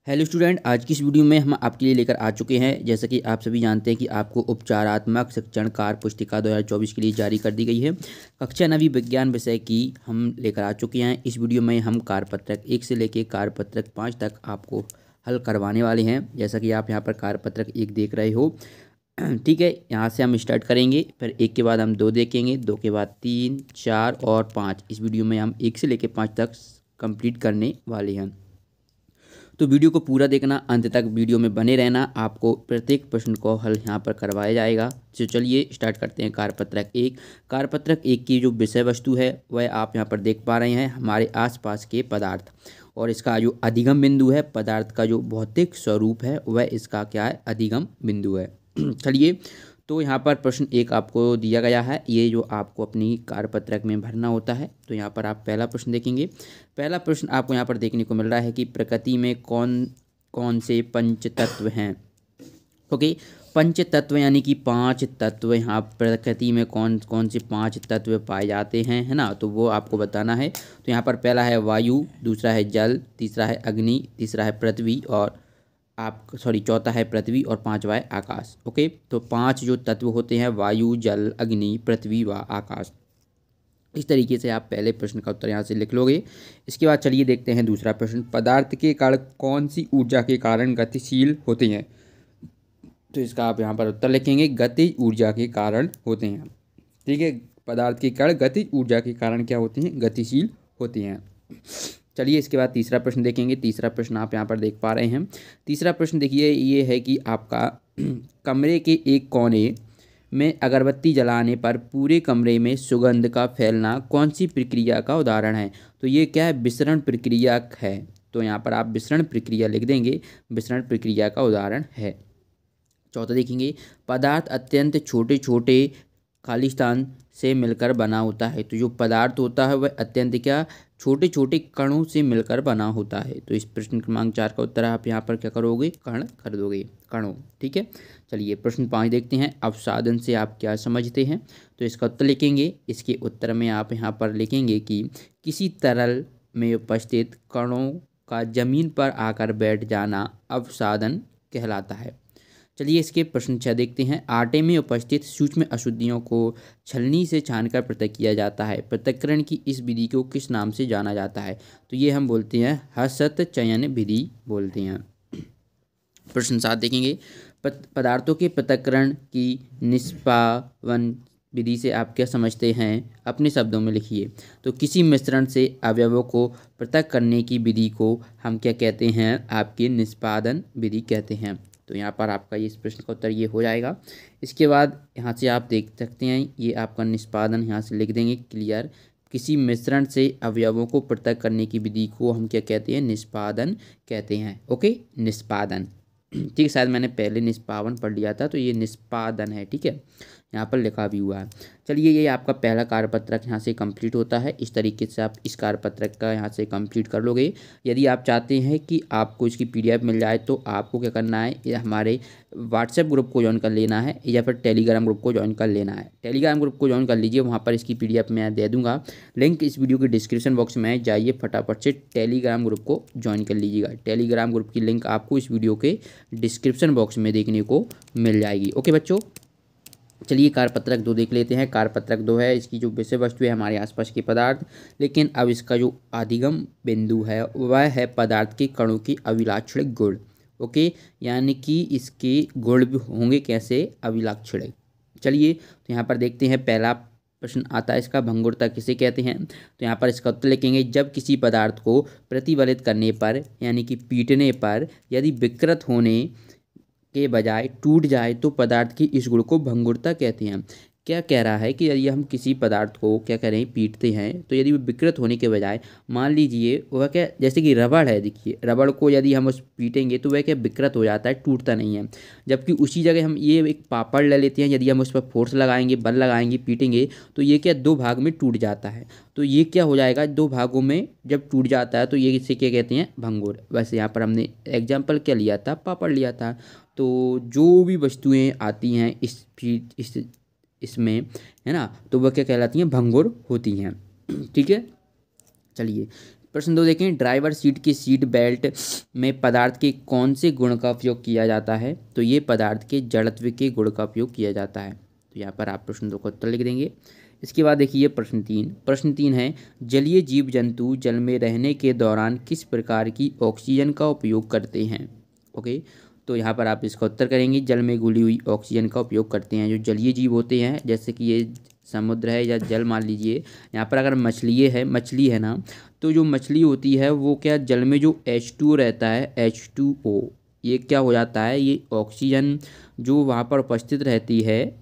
Hello student, आज की इस वीडियो में हम आपके लिए लेकर आ चुके हैं। जैसा कि आप सभी जानते हैं कि आपको उपचारात्मक शिक्षण कार्य पुस्तिका 2024 के लिए जारी कर दी गई है। कक्षा 9वीं विज्ञान विषय की हम लेकर आ चुके हैं। इस वीडियो में हम कार्यपत्रक 1 से लेकर कार्यपत्रक 5 तक आपको हल करवाने वाले हैं। जैसा कि आप यहाँ पर कार्यपत्रक 1 देख रहे हो, ठीक है। यहाँ से हम स्टार्ट करेंगे, फिर 1 के बाद हम 2 देखेंगे, 2 के बाद 3, 4 और 5। इस वीडियो में हम 1 से लेकर 5 तक कंप्लीट करने वाले हैं। तो वीडियो को पूरा देखना, अंत तक वीडियो में बने रहना। आपको प्रत्येक प्रश्न को हल यहाँ पर करवाया जाएगा। तो चलिए स्टार्ट करते हैं। कार्यपत्रक 1। कार्यपत्रक 1 की जो विषय वस्तु है वह आप यहाँ पर देख पा रहे हैं, हमारे आसपास के पदार्थ। और इसका जो अधिगम बिंदु है, पदार्थ का जो भौतिक स्वरूप है वह इसका क्या है, अधिगम बिंदु है। चलिए, तो यहाँ पर प्रश्न 1 आपको दिया गया है, ये जो आपको अपनी कार्यपत्रक में भरना होता है। तो यहाँ पर आप पहला प्रश्न देखेंगे। पहला प्रश्न आपको यहाँ पर देखने को मिल रहा है कि प्रकृति में कौन कौन से पंच तत्व हैं। ओके, पंच तत्व यानी कि 5 तत्व। यहाँ प्रकृति में कौन कौन से 5 तत्व पाए जाते हैं, है ना, तो वो आपको बताना है। तो यहाँ पर पहला है वायु, दूसरा है जल, तीसरा है अग्नि, तीसरा है पृथ्वी और चौथा है पृथ्वी और 5वां है आकाश। ओके, तो 5 जो तत्व होते हैं, वायु, जल, अग्नि, पृथ्वी व आकाश। इस तरीके से आप पहले प्रश्न का उत्तर यहाँ से लिख लोगे। इसके बाद चलिए देखते हैं दूसरा प्रश्न। पदार्थ के कण कौन सी ऊर्जा के कारण गतिशील होते हैं। तो इसका आप यहाँ पर उत्तर लिखेंगे, गतिज ऊर्जा के कारण होते हैं। ठीक है, पदार्थ के कण गतिज ऊर्जा के कारण क्या होते हैं, गतिशील होते हैं। चलिए इसके बाद तीसरा प्रश्न देखेंगे। तीसरा प्रश्न आप यहाँ पर देख पा रहे हैं। तीसरा प्रश्न देखिए, ये है कि आपका कमरे के एक कोने में अगरबत्ती जलाने पर पूरे कमरे में सुगंध का फैलना कौन सी प्रक्रिया का उदाहरण है। तो ये क्या है, विसरण प्रक्रिया है। तो यहाँ पर आप विसरण प्रक्रिया लिख देंगे, विसरण प्रक्रिया का उदाहरण है। चौथा देखेंगे, पदार्थ अत्यंत छोटे छोटे खालिस्तान से मिलकर बना होता है। तो जो पदार्थ होता है वह अत्यंत क्या, छोटे छोटे कणों से मिलकर बना होता है। तो इस प्रश्न क्रमांक 4 का उत्तर आप यहाँ पर क्या करोगे, कण कर दोगे, कणों। ठीक है, चलिए प्रश्न 5 देखते हैं। अवसादन से आप क्या समझते हैं। तो इसका उत्तर लिखेंगे। इसके उत्तर में आप यहाँ पर लिखेंगे कि किसी तरल में उपस्थित कणों का जमीन पर आकर बैठ जाना अवसादन कहलाता है। चलिए इसके प्रश्न 6 देखते हैं। आटे में उपस्थित सूक्ष्म अशुद्धियों को छलनी से छानकर पृथक किया जाता है। पृथक्करण की इस विधि को किस नाम से जाना जाता है। तो ये हम बोलते हैं हस्तचयन विधि बोलते हैं। प्रश्न 7 देखेंगे। पदार्थों के पृथक्करण की निष्पादन विधि से आप क्या समझते हैं, अपने शब्दों में लिखिए। तो किसी मिश्रण से अवयवों को पृथक करने की विधि को हम क्या कहते हैं, आपकी निष्पादन विधि कहते हैं। तो यहाँ पर आपका इस प्रश्न का उत्तर ये हो जाएगा। इसके बाद यहाँ से आप देख सकते हैं, ये आपका निष्पादन यहाँ से लिख देंगे क्लियर। किसी मिश्रण से अवयवों को पृथक करने की विधि को हम क्या कहते हैं, निष्पादन कहते हैं। ओके, निष्पादन। ठीक है, शायद मैंने पहले निष्पादन पढ़ लिया था, तो ये निष्पादन है। ठीक है, यहाँ पर लिखा भी हुआ है। चलिए, ये आपका पहला कार्यपत्रक यहाँ से कंप्लीट होता है। इस तरीके से आप इस कार्यपत्रक का यहाँ से कंप्लीट कर लोगे। यदि आप चाहते हैं कि आपको इसकी PDF मिल जाए तो आपको क्या करना है, ये हमारे व्हाट्सएप ग्रुप को ज्वाइन कर लेना है या फिर टेलीग्राम ग्रुप को ज्वाइन कर लेना है। टेलीग्राम ग्रुप को ज्वाइन कर लीजिए, वहाँ पर इसकी PDF मैं दे दूँगा। लिंक इस वीडियो के डिस्क्रिप्शन बॉक्स में, जाइए फटाफट से टेलीग्राम ग्रुप को ज्वाइन कर लीजिएगा। टेलीग्राम ग्रुप की लिंक आपको इस वीडियो के डिस्क्रिप्शन बॉक्स में देखने को मिल जाएगी। ओके बच्चों, चलिए कार्यपत्रक 2 देख लेते हैं। कार्यपत्रक 2 है, इसकी जो विषय वस्तु है हमारे आसपास के पदार्थ, लेकिन अब इसका जो अधिगम बिंदु है वह है पदार्थ के कणों की अभिलाक्षणिक गुण। ओके, यानी कि इसके गुण भी होंगे कैसे, अभिलाक्षणिक। चलिए तो यहाँ पर देखते हैं, पहला प्रश्न आता है इसका, भंगुरता किसे कहते हैं। तो यहाँ पर इसका उत्तर लिखेंगे, जब किसी पदार्थ को प्रतिबलित करने पर यानी कि पीटने पर यदि विकृत होने के बजाय टूट जाए तो पदार्थ की इस गुण को भंगुरता कहते हैं। क्या कह रहा है कि यदि हम किसी पदार्थ को क्या करें, पीटते हैं, तो यदि वो विकृत होने के बजाय, मान लीजिए वह क्या, जैसे कि रबड़ है, देखिए रबड़ को यदि हम उस पीटेंगे तो वह क्या विकृत हो जाता है, टूटता नहीं है। जबकि उसी जगह हम ये एक पापड़ ले लेते हैं, यदि हम उस पर फोर्स लगाएंगे, बल लगाएंगे, पीटेंगे, तो ये क्या 2 भाग में टूट जाता है। तो ये क्या हो जाएगा, 2 भागों में जब टूट जाता है तो ये इसे क्या कहते हैं, भंगुर। वैसे यहाँ पर हमने एग्जाम्पल क्या लिया था, पापड़ लिया था। तो जो भी वस्तुएं आती हैं इसमें, है ना, तो वह क्या कहलाती हैं, भंगुर होती हैं। ठीक है, चलिए प्रश्न 2 देखें, ड्राइवर सीट की सीट बेल्ट में पदार्थ के कौन से गुण का उपयोग किया जाता है? तो ये पदार्थ के जड़त्व के गुण का उपयोग किया जाता है। तो यहाँ पर आप प्रश्न 2 का उत्तर लिख देंगे। इसके बाद देखिए प्रश्न तीन है, जलीय जीव जंतु जल में रहने के दौरान किस प्रकार की ऑक्सीजन का उपयोग करते हैं? ओके, तो यहाँ पर आप इसका उत्तर करेंगे, जल में घुली हुई ऑक्सीजन का उपयोग करते हैं। जो जलीय जीव होते हैं, जैसे कि ये समुद्र है या जल मान लीजिए, यहाँ पर अगर मछली है ना, तो जो मछली होती है वो क्या, जल में जो H2O रहता है, H2O, ये क्या हो जाता है, ये ऑक्सीजन जो वहाँ पर उपस्थित रहती है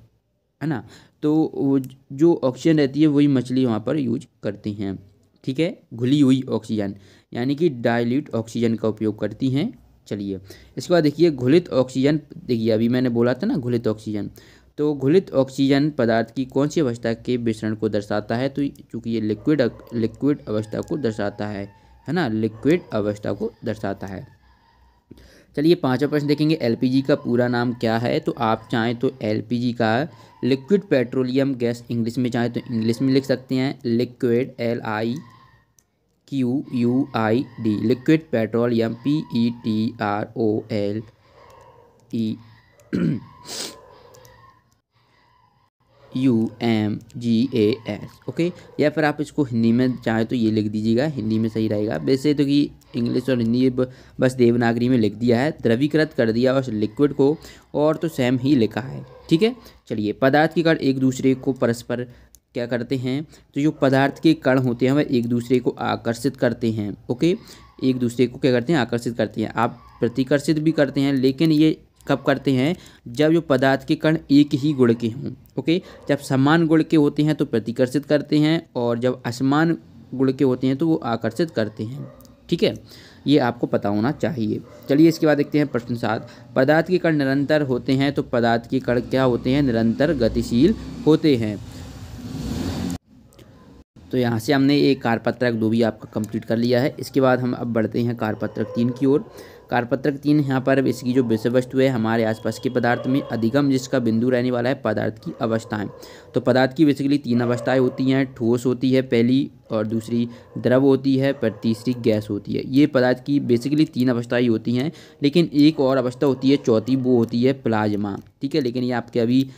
ना, तो वो जो ऑक्सीजन रहती है वही मछली वहाँ पर यूज करती हैं। ठीक है, घुली हुई ऑक्सीजन यानी कि डाइल्यूट ऑक्सीजन का उपयोग करती हैं। चलिए इसके बाद देखिए घुलित ऑक्सीजन। देखिए अभी मैंने बोला था ना घुलित ऑक्सीजन, तो घुलित ऑक्सीजन पदार्थ की कौन सी अवस्था के मिश्रण को दर्शाता है? तो चूँकि ये लिक्विड अवस्था को दर्शाता है ना, लिक्विड अवस्था को दर्शाता है। चलिए पांचवा प्रश्न देखेंगे, एलपीजी का पूरा नाम क्या है? तो आप चाहें तो एलपीजी का लिक्विड पेट्रोलियम गैस, इंग्लिश में चाहें तो इंग्लिश में लिख सकते हैं, liquid LIQUID, liquid petroleum PETROLEUMGAS। Okay, या फिर आप इसको हिंदी में चाहें तो ये लिख दीजिएगा, हिंदी में सही रहेगा। वैसे तो कि इंग्लिश और हिंदी बस देवनागरी में लिख दिया है, द्रवीकृत कर दिया बस लिक्विड को, और तो सेम ही लिखा है। ठीक है, चलिए पदार्थ के कण एक दूसरे को परस्पर क्या करते हैं? तो जो पदार्थ के कण होते हैं वह एक दूसरे को आकर्षित करते हैं। ओके, एक दूसरे को क्या करते हैं? आकर्षित करते हैं। आप प्रतिकर्षित भी करते हैं, लेकिन ये कब करते हैं? जब जो पदार्थ के कण एक ही गुण के हों। ओके, जब समान गुण के होते हैं तो प्रतिकर्षित करते हैं, और जब असमान गुण के होते हैं तो वो आकर्षित करते हैं। ठीक है, ये आपको पता होना चाहिए। चलिए इसके बाद देखते हैं प्रश्न 7, पदार्थ के कण निरंतर होते हैं तो पदार्थ के कण क्या होते हैं? निरंतर गतिशील होते हैं। तो यहाँ से हमने एक कारपत्रक 2 भी आपका कंप्लीट कर लिया है। इसके बाद हम अब बढ़ते हैं कारपत्रक 3 की ओर। कारपत्रक 3 यहाँ पर इसकी जो विषय वस्तु है, हमारे आसपास के पदार्थ में अधिगम जिसका बिंदु रहने वाला है पदार्थ की अवस्थाएं। तो पदार्थ की बेसिकली 3 अवस्थाएं होती हैं, ठोस होती है पहली, और दूसरी द्रव होती है, पर तीसरी गैस होती है। ये पदार्थ की बेसिकली 3 अवस्थाएं होती हैं, लेकिन एक और अवस्था होती है चौथी, वो होती है प्लाज्मा। ठीक है, लेकिन ये आपके अभी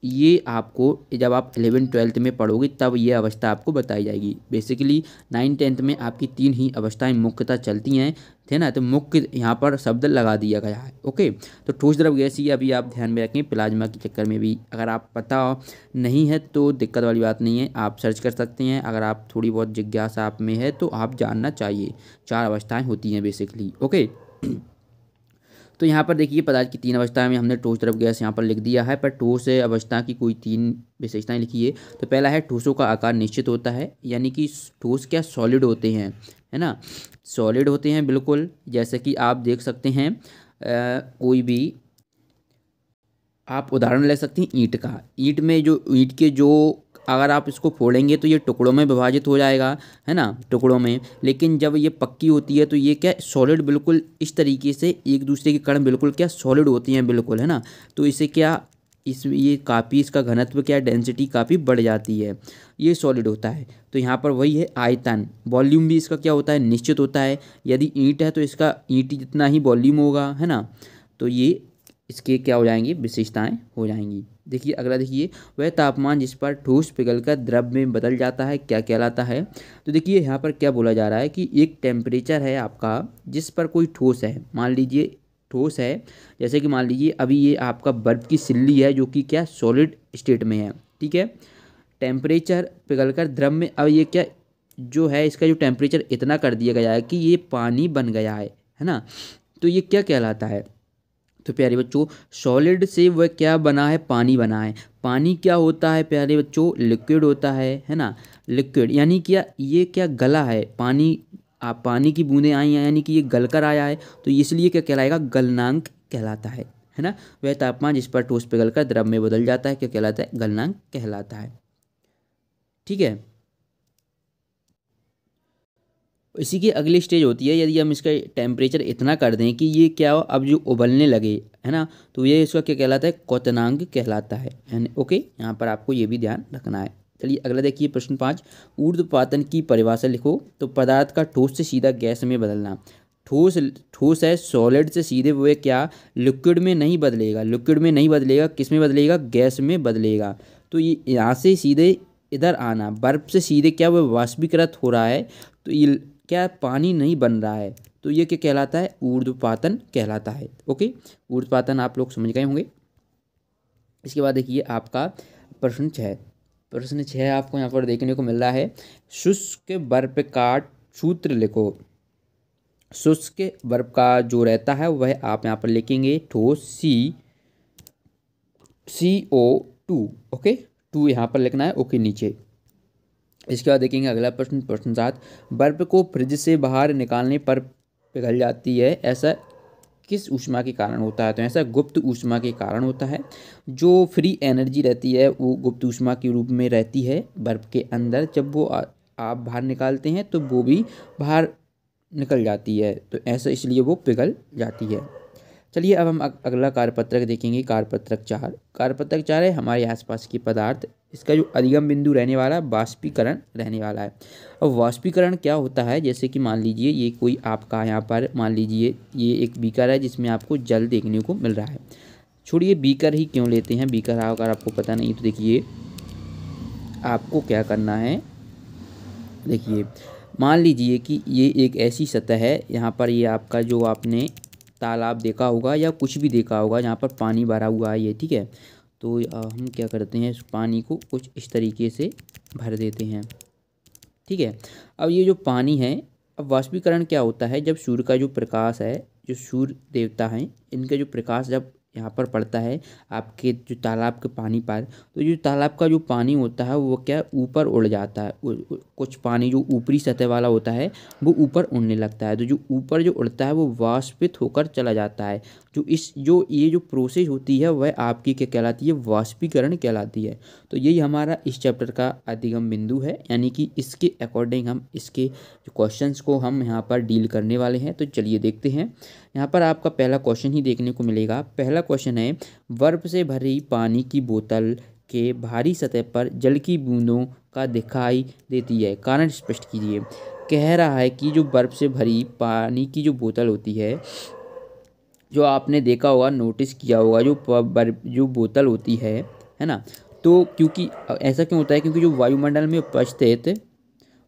ये आपको जब आप 11th-12th में पढ़ोगे तब ये अवस्था आपको बताई जाएगी। बेसिकली 9th-10th में आपकी 3 ही अवस्थाएं मुख्यतः चलती हैं, थे ना, तो मुख्य यहाँ पर शब्द लगा दिया गया है। ओके, तो ठोस द्रव गैस ये अभी आप ध्यान में रखें। प्लाज्मा के चक्कर में भी अगर आप पता नहीं है तो दिक्कत वाली बात नहीं है, आप सर्च कर सकते हैं। अगर आप थोड़ी बहुत जिज्ञासा आप में है तो आप जानना चाहिए। 4 अवस्थाएँ होती हैं बेसिकली। ओके, तो यहाँ पर देखिए पदार्थ की 3 अवस्थाएं में हमने ठोस द्रव गैस यहाँ पर लिख दिया है, पर ठोस अवस्था की कोई 3 विशेषताएं लिखी है। तो पहला है ठोसों का आकार निश्चित होता है, यानी कि ठोस क्या सॉलिड होते हैं, है ना, सॉलिड होते हैं बिल्कुल। जैसे कि आप देख सकते हैं कोई भी आप उदाहरण ले सकते हैं ईंट का। ईंट में जो ईंट के जो अगर आप इसको फोड़ेंगे तो ये टुकड़ों में विभाजित हो जाएगा, है ना, टुकड़ों में। लेकिन जब ये पक्की होती है तो ये क्या सॉलिड बिल्कुल इस तरीके से एक दूसरे के कण बिल्कुल क्या सॉलिड होती हैं बिल्कुल, है ना। तो इसे क्या ये काफ़ी इसका घनत्व क्या डेंसिटी काफ़ी बढ़ जाती है, ये सॉलिड होता है। तो यहाँ पर वही है आयतन, वॉल्यूम भी इसका क्या होता है निश्चित होता है। यदि ईंट है तो इसका ईंट जितना ही वॉल्यूम होगा, है ना। तो ये इसके क्या हो जाएंगी विशेषताएं हो जाएंगी। देखिए अगला देखिए, वह तापमान जिस पर ठोस पिघलकर द्रव में बदल जाता है क्या कहलाता है? तो देखिए यहाँ पर क्या बोला जा रहा है कि एक टेम्परेचर है आपका जिस पर कोई ठोस है, मान लीजिए ठोस है, जैसे कि मान लीजिए अभी ये आपका बर्फ़ की सिल्ली है जो कि क्या सॉलिड स्टेट में है। ठीक है, टेम्परेचर पिघलकर द्रव में, अब ये क्या जो है इसका जो टेम्परेचर इतना कर दिया गया है कि ये पानी बन गया है ना। तो ये क्या कहलाता है? तो प्यारे बच्चों सॉलिड से वह क्या बना है? पानी बना है। पानी क्या होता है प्यारे बच्चों? लिक्विड होता है ना, लिक्विड यानी क्या ये क्या गला है पानी, आप पानी की बूंदें आई हैं यानी कि ये गल कर आया है, तो इसलिए क्या कहलाएगा? गलनांक कहलाता है ना। वह तापमान जिस पर ठोस पिघलकर द्रव में बदल जाता है क्या कहलाता है? गलनांक कहलाता है। ठीक है, इसी की अगली स्टेज होती है यदि हम इसका टेम्परेचर इतना कर दें कि ये क्या हो अब जो उबलने लगे, है ना, तो ये इसका क्या कहलाता है? क्वथनांक कहलाता है। ओके, यहाँ पर आपको ये भी ध्यान रखना है। चलिए अगला देखिए प्रश्न 5, ऊर्ध्वपातन की परिभाषा लिखो। तो पदार्थ का ठोस से सीधा गैस में बदलना। ठोस ठोस है, सॉलिड से सीधे वो क्या लिक्विड में नहीं बदलेगा, लिक्विड में नहीं बदलेगा, किस में बदलेगा, गैस में बदलेगा। तो ये यहाँ से सीधे इधर आना, बर्फ से सीधे क्या वो वाष्पीकृत हो रहा है, तो ये क्या पानी नहीं बन रहा है, तो ये क्या कहलाता है, ऊर्ध्वपातन कहलाता है। ओके, ऊर्ध्वपातन आप लोग समझ गए होंगे। इसके बाद देखिए आपका प्रश्न 6, प्रश्न 6 आपको यहाँ पर देखने को मिल रहा है, शुष्क बर्फ का सूत्र लिखो। शुष्क बर्फ का जो रहता है वह आप यहाँ पर लिखेंगे ठोस CO2। ओके, 2 यहाँ पर लिखना है। ओके नीचे। इसके बाद देखेंगे अगला प्रश्न, प्रश्न 7, बर्फ को फ्रिज से बाहर निकालने पर पिघल जाती है, ऐसा किस ऊष्मा के कारण होता है। तो ऐसा गुप्त ऊष्मा के कारण होता है। जो फ्री एनर्जी रहती है वो गुप्त ऊष्मा के रूप में रहती है बर्फ के अंदर। जब वो आप बाहर निकालते हैं तो वो भी बाहर निकल जाती है, तो ऐसा इसलिए वो पिघल जाती है। चलिए अब हम अगला कार्यपत्रक देखेंगे, कार्यपत्रक 4। कार्यपत्रक 4 है हमारे आसपास के पदार्थ। इसका जो अधिगम बिंदु रहने वाला है वाष्पीकरण रहने वाला है। अब वाष्पीकरण क्या होता है, जैसे कि मान लीजिए ये कोई आपका यहाँ पर मान लीजिए ये एक बीकर है जिसमें आपको जल देखने को मिल रहा है। छोड़िए बीकर ही क्यों लेते हैं, बीकर अगर आपको पता नहीं तो देखिए आपको क्या करना है। देखिए मान लीजिए कि ये एक ऐसी सतह है, यहाँ पर ये आपका जो आपने तालाब देखा होगा या कुछ भी देखा होगा जहाँ पर पानी भरा हुआ है ये, ठीक है। तो हम क्या करते हैं, इस पानी को कुछ इस तरीके से भर देते हैं, ठीक है। अब ये जो पानी है, अब वाष्पीकरण क्या होता है, जब सूर्य का जो प्रकाश है, जो सूर्य देवता हैं इनका जो प्रकाश जब यहाँ पर पड़ता है आपके जो तालाब के पानी पर, तो जो तालाब का जो पानी होता है वो क्या ऊपर उड़ जाता है। कुछ पानी जो ऊपरी सतह वाला होता है वो ऊपर उड़ने लगता है, तो जो ऊपर जो उड़ता है वो वाष्पित होकर चला जाता है। जो ये जो प्रोसेस होती है वह आपकी क्या कहलाती है, वाष्पीकरण कहलाती है। तो यही हमारा इस चैप्टर का अधिगम बिंदु है, यानी कि इसके अकॉर्डिंग हम इसके जो क्वेश्चंस को हम यहाँ पर डील करने वाले हैं। तो चलिए देखते हैं। यहाँ पर आपका पहला क्वेश्चन ही देखने को मिलेगा। पहला क्वेश्चन है, बर्फ से भरी पानी की बोतल के बाहरी सतह पर जल की बूंदों का दिखाई देती है, कारण स्पष्ट कीजिए। कह रहा है कि जो बर्फ से भरी पानी की जो बोतल होती है, जो आपने देखा होगा, नोटिस किया होगा, जो बोतल होती है ना, तो क्योंकि ऐसा क्यों होता है, क्योंकि जो वायुमंडल में उपस्थित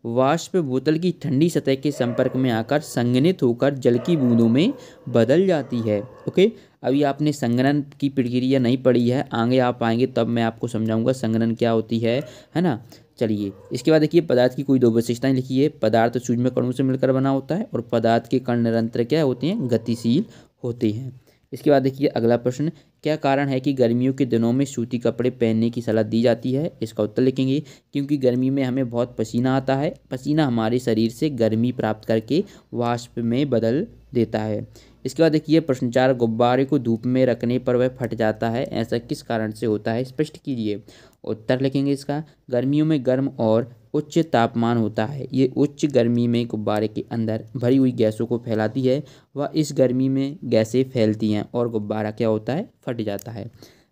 वाष्प बोतल की ठंडी सतह के संपर्क में आकर संघनित होकर जल की बूंदों में बदल जाती है। ओके, अभी आपने संघनन की प्रक्रिया नहीं पढ़ी है, आगे आप आएंगे तब मैं आपको समझाऊंगा संघनन क्या होती है ना। चलिए इसके बाद देखिए, पदार्थ की कोई दो विशेषताएं लिखिए। पदार्थ सूक्ष्म कणों से मिलकर बना होता है और पदार्थ के कण निरंतर क्या होते हैं, गतिशील होते हैं। इसके बाद देखिए अगला प्रश्न, क्या कारण है कि गर्मियों के दिनों में सूती कपड़े पहनने की सलाह दी जाती है। इसका उत्तर लिखेंगे, क्योंकि गर्मी में हमें बहुत पसीना आता है, पसीना हमारे शरीर से गर्मी प्राप्त करके वाष्प में बदल देता है। इसके बाद देखिए प्रश्न 4, गुब्बारे को धूप में रखने पर वह फट जाता है, ऐसा किस कारण से होता है, स्पष्ट कीजिए। उत्तर लिखेंगे इसका, गर्मियों में गर्म और उच्च तापमान होता है। ये उच्च गर्मी में गुब्बारे के अंदर भरी हुई गैसों को फैलाती है, वह इस गर्मी में गैसें फैलती हैं और गुब्बारा क्या होता है, फट जाता है।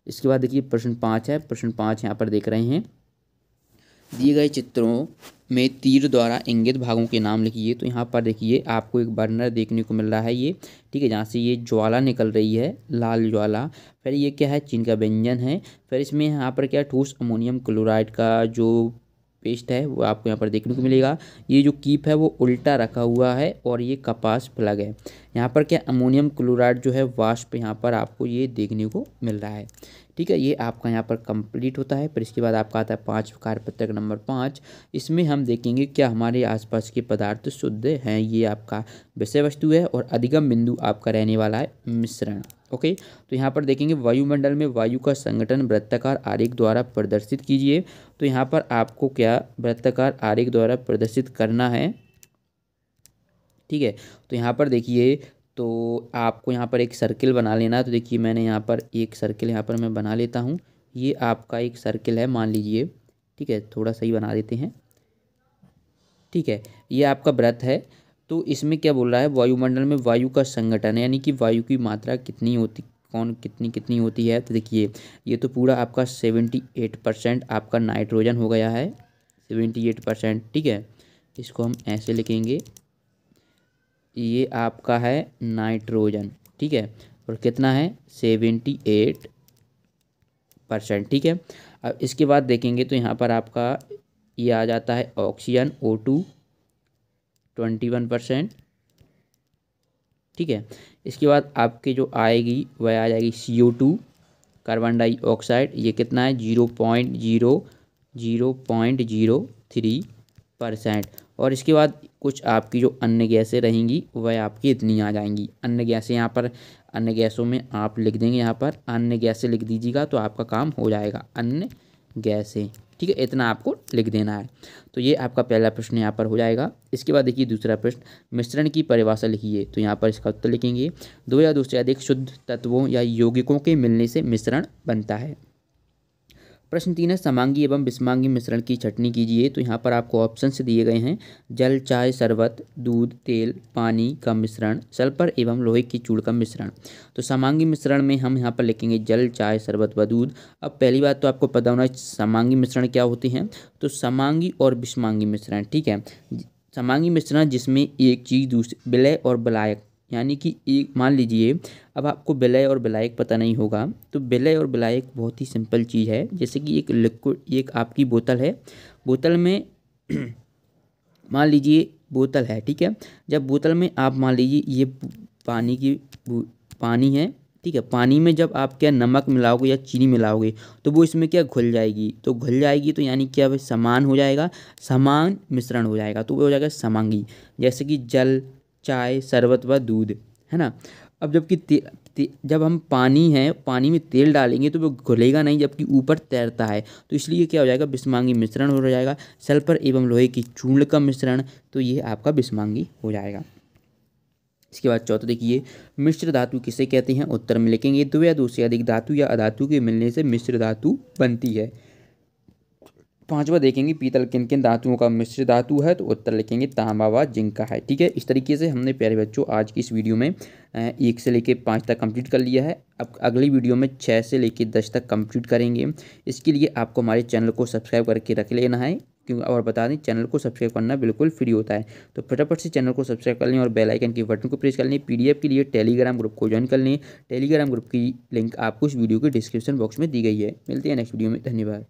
इसके बाद देखिए प्रश्न 5 है। प्रश्न 5 यहाँ पर देख रहे हैं, दिए गए चित्रों में तीर द्वारा इंगित भागों के नाम लिखिए। तो यहाँ पर देखिए आपको एक बर्नर देखने को मिल रहा है ये, ठीक है, जहाँ से ये ज्वाला निकल रही है, लाल ज्वाला। फिर ये क्या है, चीन का व्यंजन है। फिर इसमें यहाँ पर क्या, ठोस अमोनियम क्लोराइड का जो पेस्ट है वो आपको यहाँ पर देखने को मिलेगा। ये जो कीप है वो उल्टा रखा हुआ है और ये कपास प्लग है। यहाँ पर क्या, अमोनियम क्लोराइड जो है वाष्प यहाँ पर आपको ये देखने को मिल रहा है, ठीक है। ये आपका यहाँ पर कंप्लीट होता है। फिर इसके बाद आपका आता है 5, कार्यपत्रक नंबर 5। इसमें हम देखेंगे क्या हमारे आसपास के पदार्थ शुद्ध हैं, ये आपका विषय वस्तु है और अधिगम बिंदु आपका रहने वाला है मिश्रण। ओके, तो यहाँ पर देखेंगे वायुमंडल में वायु का संगठन वृत्ताकार आरेख द्वारा प्रदर्शित कीजिए। तो यहाँ पर आपको क्या वृत्ताकार आरेख द्वारा प्रदर्शित करना है, ठीक है। तो यहाँ पर देखिए, तो आपको यहाँ पर एक सर्किल बना लेना है। तो देखिए मैंने यहाँ पर एक सर्किल यहाँ पर मैं बना लेता हूँ। ये आपका एक सर्किल है मान लीजिए, ठीक है, थोड़ा सही बना देते हैं, ठीक है। ये आपका वृत्त है। तो इसमें क्या बोल रहा है, वायुमंडल में वायु का संगठन है, यानी कि वायु की मात्रा कितनी होती कौन कितनी कितनी होती है। तो देखिए ये तो पूरा आपका 78% आपका नाइट्रोजन हो गया है, 78%, ठीक है। इसको हम ऐसे लिखेंगे, ये आपका है नाइट्रोजन, ठीक है, और कितना है 78%, ठीक है। अब इसके बाद देखेंगे तो यहाँ पर आपका ये आ जाता है ऑक्सीजन O2 21%, ठीक है। इसके बाद आपके जो आएगी वह आ जाएगी CO2 कार्बन डाइऑक्साइड, ये कितना है 0.03%। और इसके बाद कुछ आपकी जो अन्य गैसें रहेंगी वह आपकी इतनी आ जाएंगी। अन्य गैसें यहाँ पर, अन्य गैसों में आप लिख देंगे, यहाँ पर अन्य गैसें लिख दीजिएगा तो आपका काम हो जाएगा, अन्य गैसें, ठीक है, इतना आपको लिख देना है। तो ये आपका पहला प्रश्न यहाँ पर हो जाएगा। इसके बाद देखिए दूसरा प्रश्न, मिश्रण की परिभाषा लिखिए। तो यहाँ पर इसका उत्तर लिखेंगे, दो या दो से अधिक शुद्ध तत्वों या यौगिकों के मिलने से मिश्रण बनता है। प्रश्न 3 है, समांगी एवं विषमांगी मिश्रण की छँटनी कीजिए। तो यहाँ पर आपको ऑप्शन से दिए गए हैं, जल, चाय, शरबत, दूध, तेल, पानी का मिश्रण, सल्फर एवं लोहे की चूड़ का मिश्रण। तो समांगी मिश्रण में हम यहाँ पर लिखेंगे जल, चाय, शरबत व दूध। अब पहली बात तो आपको पता होना समांगी मिश्रण क्या होते हैं। तो समांगी और विषमांगी मिश्रण, ठीक है। समांगी मिश्रण जिसमें एक चीज़ दूसरे, विलय और विलायक, यानी कि एक मान लीजिए अब आपको विलय और विलायक पता नहीं होगा, तो विलय और विलायक बहुत ही सिंपल चीज़ है। जैसे कि एक लिक्विड, एक आपकी बोतल है, बोतल में मान लीजिए बोतल है, ठीक है। जब बोतल में आप मान लीजिए ये पानी है, ठीक है, पानी में जब आप क्या नमक मिलाओगे या चीनी मिलाओगे तो वो इसमें क्या घुल जाएगी। तो घुल जाएगी तो यानी क्या, भाई समान हो जाएगा, समान मिश्रण हो जाएगा, तो वो हो जाएगा समांगी। जैसे कि जल, चाय, शरबत व दूध, है ना। अब जबकि जब हम पानी है, पानी में तेल डालेंगे तो वो घुलेगा नहीं, जबकि ऊपर तैरता है, तो इसलिए क्या हो जाएगा, विषमांगी मिश्रण हो जाएगा। सल्फर एवं लोहे की चूर्ण का मिश्रण, तो ये आपका विषमांगी हो जाएगा। इसके बाद चौथा देखिए, मिश्र धातु किसे कहते हैं। उत्तर में लिखेंगे, दो या दो से अधिक धातु या अधातु के मिलने से मिश्र धातु बनती है। पांचवा देखेंगे, पीतल किन किन धातुओं का मिश्र धातु है। तो उत्तर लिखेंगे तांबा व जिंक का है, ठीक है। इस तरीके से हमने प्यारे बच्चों आज की इस वीडियो में 1 से लेकर 5 तक कंप्लीट कर लिया है। अब अगली वीडियो में 6 से लेकर 10 तक कंप्लीट करेंगे। इसके लिए आपको हमारे चैनल को सब्सक्राइब करके रख लेना है, क्योंकि और बता दें चैनल को सब्सक्राइब करना बिल्कुल फ्री होता है। तो फटाफट से चैनल को सब्सक्राइब कर लें और बेल आइकन के बटन को प्रेस कर लें। PDF के लिए टेलीग्राम ग्रुप को ज्वाइन कर लें। टेलीग्राम ग्रुप की लिंक आपको इस वीडियो के डिस्क्रिप्शन बॉक्स में दी गई है। मिलते हैं नेक्स्ट वीडियो में, धन्यवाद।